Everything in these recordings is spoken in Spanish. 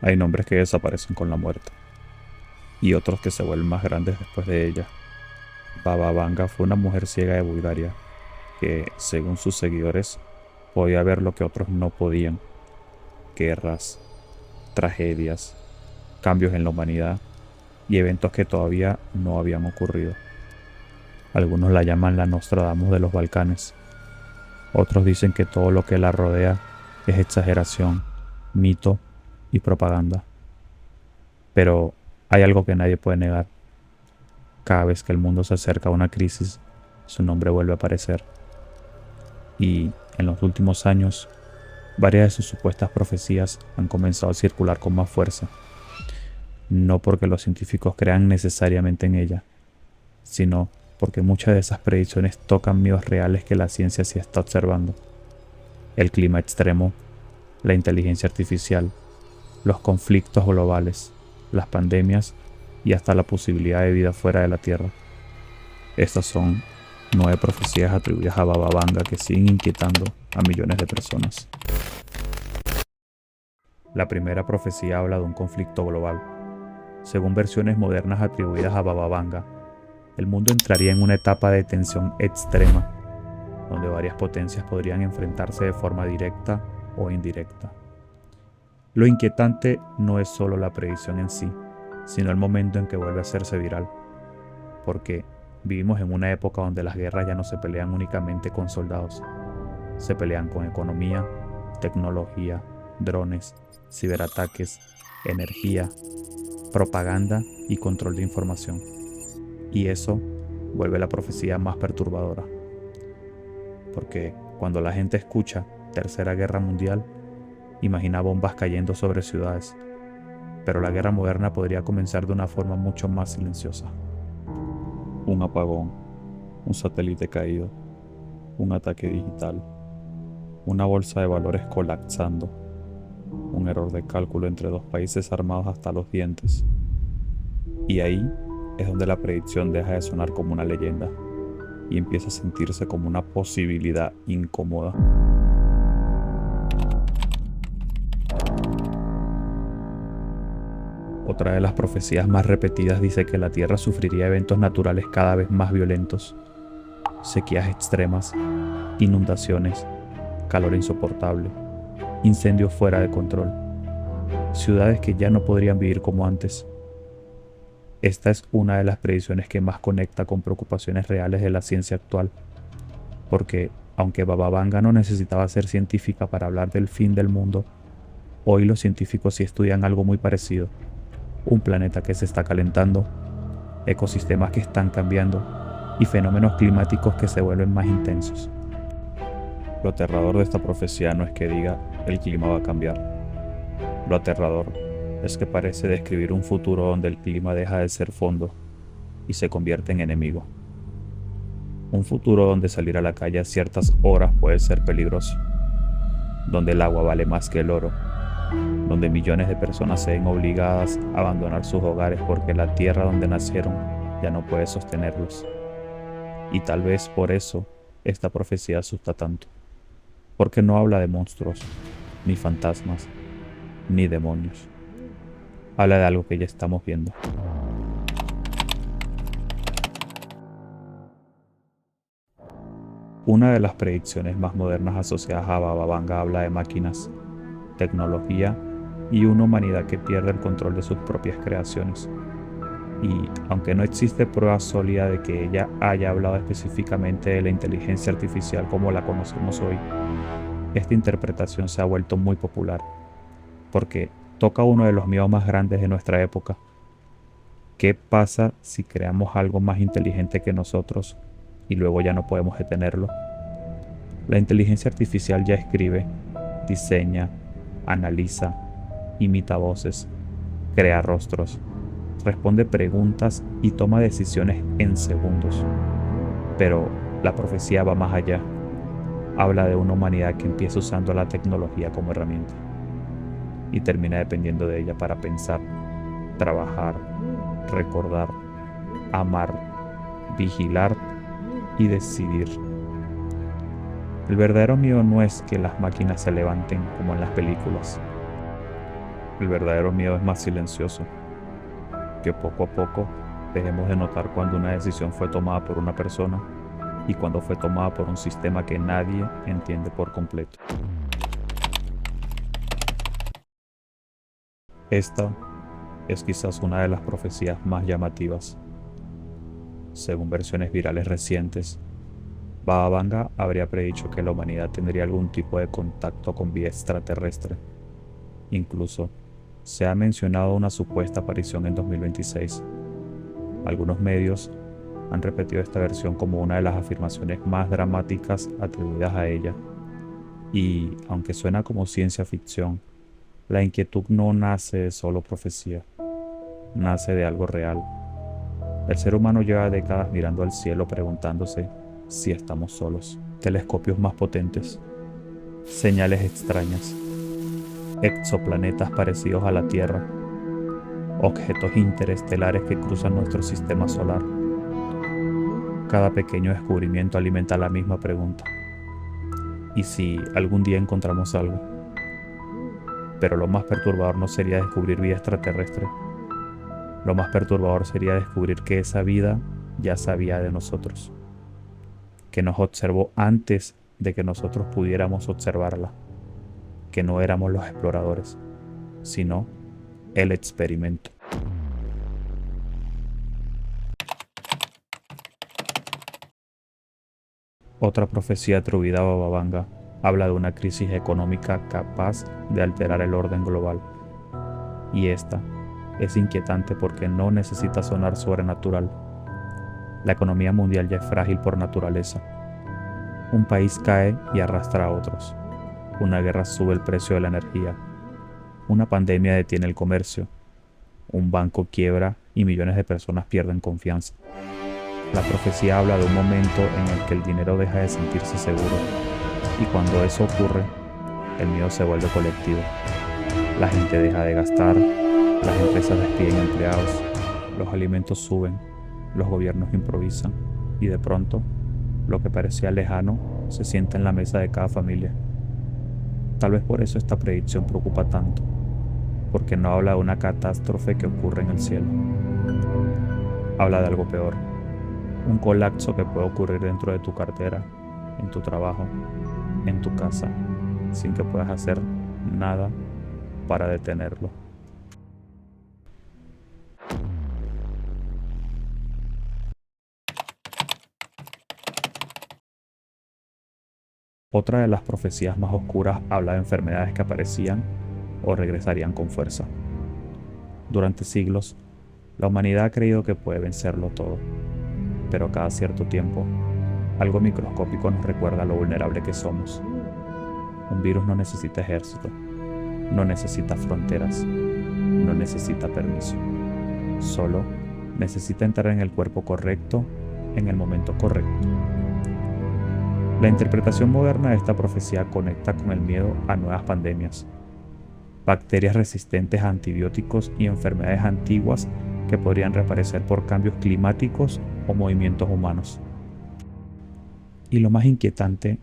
Hay nombres que desaparecen con la muerte y otros que se vuelven más grandes después de ella. Baba Vanga fue una mujer ciega de Bulgaria que, según sus seguidores, podía ver lo que otros no podían: guerras, tragedias, cambios en la humanidad y eventos que todavía no habían ocurrido. Algunos la llaman la Nostradamus de los Balcanes. Otros dicen que todo lo que la rodea es exageración, mito y propaganda. Pero hay algo que nadie puede negar. Cada vez que el mundo se acerca a una crisis, su nombre vuelve a aparecer. Y en los últimos años, varias de sus supuestas profecías han comenzado a circular con más fuerza. No porque los científicos crean necesariamente en ella, sino porque muchas de esas predicciones tocan miedos reales que la ciencia sí está observando: el clima extremo, la inteligencia artificial, los conflictos globales, las pandemias y hasta la posibilidad de vida fuera de la Tierra. Estas son 9 profecías atribuidas a Baba Vanga que siguen inquietando a millones de personas. La primera profecía habla de un conflicto global. Según versiones modernas atribuidas a Baba Vanga, el mundo entraría en una etapa de tensión extrema, donde varias potencias podrían enfrentarse de forma directa o indirecta. Lo inquietante no es solo la predicción en sí, sino el momento en que vuelve a hacerse viral, porque vivimos en una época donde las guerras ya no se pelean únicamente con soldados, se pelean con economía, tecnología, drones, ciberataques, energía, propaganda y control de información. Y eso vuelve la profecía más perturbadora, porque cuando la gente escucha Tercera Guerra Mundial, imagina bombas cayendo sobre ciudades, pero la guerra moderna podría comenzar de una forma mucho más silenciosa. Un apagón, un satélite caído, un ataque digital, una bolsa de valores colapsando, un error de cálculo entre dos países armados hasta los dientes. Y ahí es donde la predicción deja de sonar como una leyenda y empieza a sentirse como una posibilidad incómoda. Otra de las profecías más repetidas dice que la Tierra sufriría eventos naturales cada vez más violentos: sequías extremas, inundaciones, calor insoportable, incendios fuera de control, ciudades que ya no podrían vivir como antes. Esta es una de las predicciones que más conecta con preocupaciones reales de la ciencia actual, porque aunque Baba Vanga no necesitaba ser científica para hablar del fin del mundo, hoy los científicos sí estudian algo muy parecido: un planeta que se está calentando, ecosistemas que están cambiando y fenómenos climáticos que se vuelven más intensos. Lo aterrador de esta profecía no es que diga el clima va a cambiar. Lo aterrador es que parece describir un futuro donde el clima deja de ser fondo y se convierte en enemigo. Un futuro donde salir a la calle a ciertas horas puede ser peligroso, donde el agua vale más que el oro, donde millones de personas se ven obligadas a abandonar sus hogares porque la tierra donde nacieron ya no puede sostenerlos. Y tal vez por eso esta profecía asusta tanto, porque no habla de monstruos, ni fantasmas, ni demonios. Habla de algo que ya estamos viendo. Una de las predicciones más modernas asociadas a Baba Vanga habla de máquinas, tecnología y una humanidad que pierde el control de sus propias creaciones. Y aunque no existe prueba sólida de que ella haya hablado específicamente de la inteligencia artificial como la conocemos hoy, esta interpretación se ha vuelto muy popular, porque toca uno de los miedos más grandes de nuestra época. ¿Qué pasa si creamos algo más inteligente que nosotros y luego ya no podemos detenerlo? La inteligencia artificial ya escribe, diseña, analiza, imita voces, crea rostros, responde preguntas y toma decisiones en segundos. Pero la profecía va más allá. Habla de una humanidad que empieza usando la tecnología como herramienta y termina dependiendo de ella para pensar, trabajar, recordar, amar, vigilar y decidir. El verdadero miedo no es que las máquinas se levanten como en las películas. El verdadero miedo es más silencioso, que poco a poco dejemos de notar cuando una decisión fue tomada por una persona y cuando fue tomada por un sistema que nadie entiende por completo. Esta es quizás una de las profecías más llamativas. Según versiones virales recientes, Baba Vanga habría predicho que la humanidad tendría algún tipo de contacto con vida extraterrestre. Incluso se ha mencionado una supuesta aparición en 2026. Algunos medios han repetido esta versión como una de las afirmaciones más dramáticas atribuidas a ella. Y, aunque suena como ciencia ficción, la inquietud no nace de solo profecía, nace de algo real. El ser humano lleva décadas mirando al cielo preguntándose si estamos solos. Telescopios más potentes, señales extrañas, exoplanetas parecidos a la Tierra, objetos interestelares que cruzan nuestro sistema solar. Cada pequeño descubrimiento alimenta la misma pregunta. ¿Y si algún día encontramos algo? Pero lo más perturbador no sería descubrir vida extraterrestre. Lo más perturbador sería descubrir que esa vida ya sabía de nosotros, que nos observó antes de que nosotros pudiéramos observarla, que no éramos los exploradores, sino el experimento. Otra profecía atribuida a Baba Vanga habla de una crisis económica capaz de alterar el orden global. Y esta es inquietante porque no necesita sonar sobrenatural. La economía mundial ya es frágil por naturaleza. Un país cae y arrastra a otros. Una guerra sube el precio de la energía. Una pandemia detiene el comercio. Un banco quiebra y millones de personas pierden confianza. La profecía habla de un momento en el que el dinero deja de sentirse seguro. Y cuando eso ocurre, el miedo se vuelve colectivo. La gente deja de gastar, las empresas despiden empleados, los alimentos suben, los gobiernos improvisan y de pronto, lo que parecía lejano se sienta en la mesa de cada familia. Tal vez por eso esta predicción preocupa tanto, porque no habla de una catástrofe que ocurre en el cielo. Habla de algo peor, un colapso que puede ocurrir dentro de tu cartera, en tu trabajo, en tu casa, sin que puedas hacer nada para detenerlo. Otra de las profecías más oscuras habla de enfermedades que aparecían o regresarían con fuerza. Durante siglos, la humanidad ha creído que puede vencerlo todo, pero cada cierto tiempo, algo microscópico nos recuerda lo vulnerable que somos. Un virus no necesita ejército, no necesita fronteras, no necesita permiso. Solo necesita entrar en el cuerpo correcto, en el momento correcto. La interpretación moderna de esta profecía conecta con el miedo a nuevas pandemias, bacterias resistentes a antibióticos y enfermedades antiguas que podrían reaparecer por cambios climáticos o movimientos humanos. Y lo más inquietante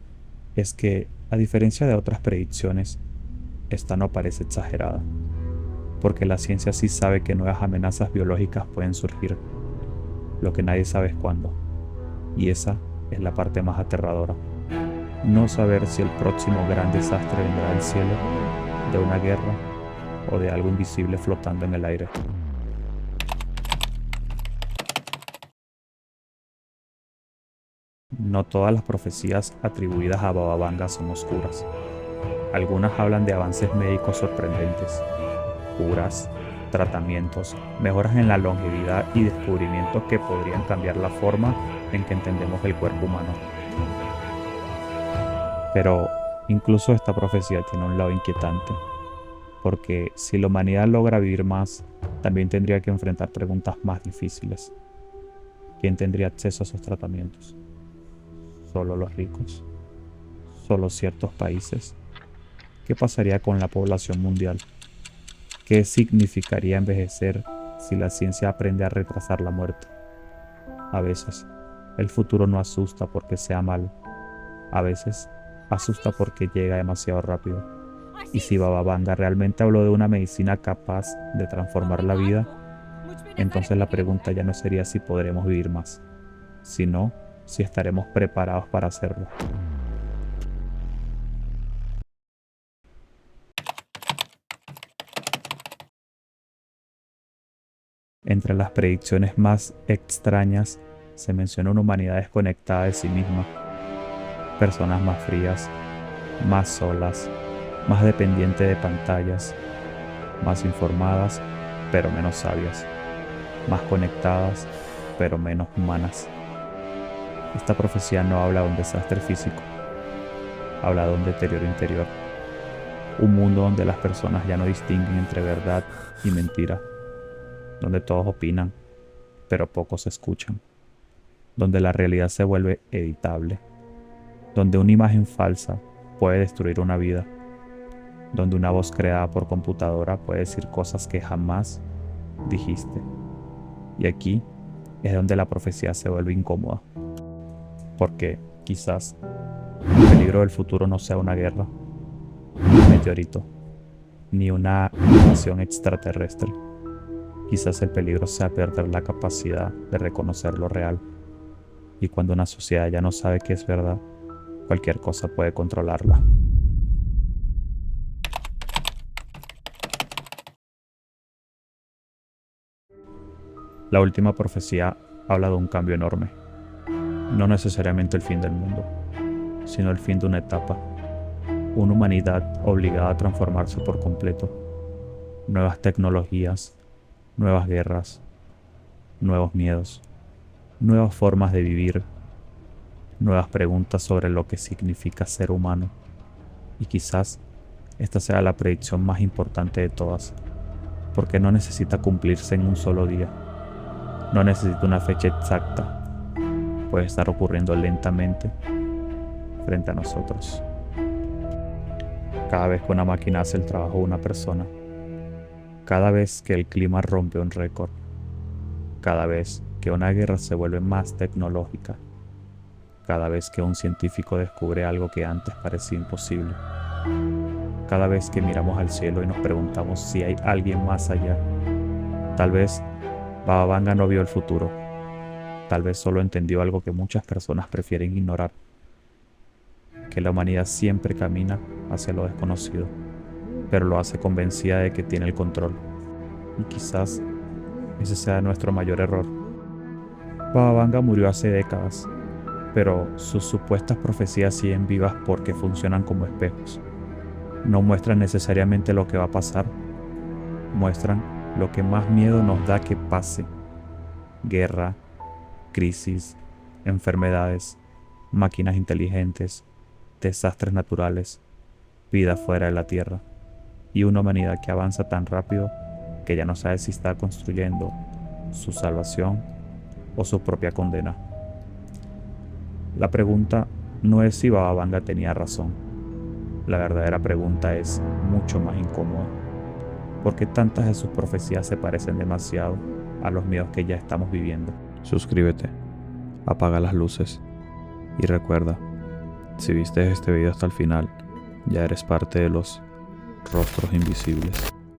es que, a diferencia de otras predicciones, esta no parece exagerada, porque la ciencia sí sabe que nuevas amenazas biológicas pueden surgir. Lo que nadie sabe es cuándo, y esa es la parte más aterradora. No saber si el próximo gran desastre vendrá del cielo, de una guerra o de algo invisible flotando en el aire. No todas las profecías atribuidas a Baba Vanga son oscuras. Algunas hablan de avances médicos sorprendentes, curas, tratamientos, mejoras en la longevidad y descubrimientos que podrían cambiar la forma en que entendemos el cuerpo humano. Pero incluso esta profecía tiene un lado inquietante, porque si la humanidad logra vivir más, también tendría que enfrentar preguntas más difíciles. ¿Quién tendría acceso a esos tratamientos? ¿Solo los ricos? ¿Solo ciertos países? ¿Qué pasaría con la población mundial? ¿Qué significaría envejecer si la ciencia aprende a retrasar la muerte? A veces, el futuro no asusta porque sea malo. A veces, asusta porque llega demasiado rápido. Y si Baba Vanga realmente habló de una medicina capaz de transformar la vida, entonces la pregunta ya no sería si podremos vivir más, sino si estaremos preparados para hacerlo. Entre las predicciones más extrañas se menciona una humanidad desconectada de sí misma, personas más frías, más solas, más dependientes de pantallas, más informadas pero menos sabias, más conectadas pero menos humanas. Esta profecía no habla de un desastre físico, habla de un deterioro interior, un mundo donde las personas ya no distinguen entre verdad y mentira, donde todos opinan, pero pocos escuchan, donde la realidad se vuelve editable, donde una imagen falsa puede destruir una vida, donde una voz creada por computadora puede decir cosas que jamás dijiste. Y aquí es donde la profecía se vuelve incómoda, porque quizás el peligro del futuro no sea una guerra, ni un meteorito, ni una invasión extraterrestre. Quizás el peligro sea perder la capacidad de reconocer lo real. Y cuando una sociedad ya no sabe qué es verdad, cualquier cosa puede controlarla. La última profecía habla de un cambio enorme. No necesariamente el fin del mundo, sino el fin de una etapa. Una humanidad obligada a transformarse por completo. Nuevas tecnologías, nuevas guerras, nuevos miedos, nuevas formas de vivir, nuevas preguntas sobre lo que significa ser humano. Y quizás esta sea la predicción más importante de todas, porque no necesita cumplirse en un solo día. No necesita una fecha exacta. Puede estar ocurriendo lentamente frente a nosotros. Cada vez que una máquina hace el trabajo de una persona, cada vez que el clima rompe un récord, cada vez que una guerra se vuelve más tecnológica, cada vez que un científico descubre algo que antes parecía imposible, cada vez que miramos al cielo y nos preguntamos si hay alguien más allá. Tal vez Baba Vanga no vio el futuro, tal vez solo entendió algo que muchas personas prefieren ignorar, que la humanidad siempre camina hacia lo desconocido, pero lo hace convencida de que tiene el control. Y quizás ese sea nuestro mayor error. Baba Vanga murió hace décadas, pero sus supuestas profecías siguen vivas porque funcionan como espejos. No muestran necesariamente lo que va a pasar, muestran lo que más miedo nos da que pase: guerra, crisis, enfermedades, máquinas inteligentes, desastres naturales, vida fuera de la Tierra, y una humanidad que avanza tan rápido que ya no sabe si está construyendo su salvación o su propia condena. La pregunta no es si Baba Vanga tenía razón. La verdadera pregunta es mucho más incómoda. ¿Por qué tantas de sus profecías se parecen demasiado a los miedos que ya estamos viviendo? Suscríbete, apaga las luces y recuerda, si viste este video hasta el final, ya eres parte de los rostros invisibles.